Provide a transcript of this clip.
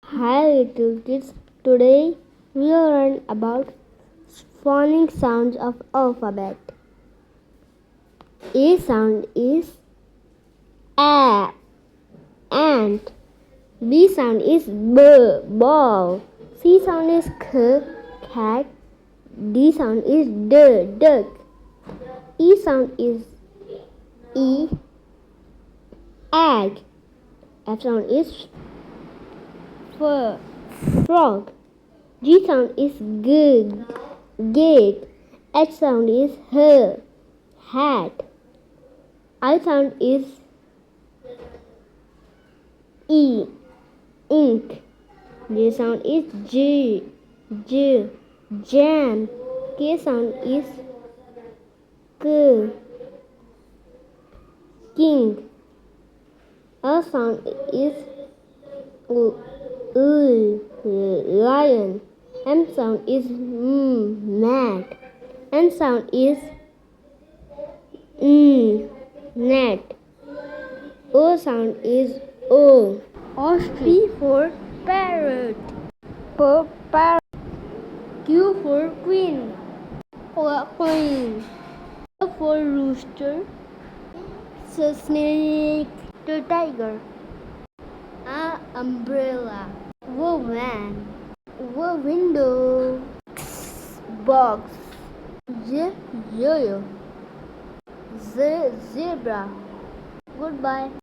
Hi little kids, today we will learn about phonics sounds of alphabet. A sound is A, ant. B sound is B, ball. C sound is K, cat. D sound is D, duck. E sound is E, egg. F sound is F, frog. G sound is G, gate. H sound is H, hat. I sound is E, ink. J sound is J, jam. K sound is K, king. L sound is lion. M sound is mat. N sound is net. O sound is O. Ostrich. P for parrot. P parrot. Q for queen. Queen. R for rooster. Snake. The tiger. A umbrella. Van. Window. Box. Yo-yo. Zebra. Goodbye.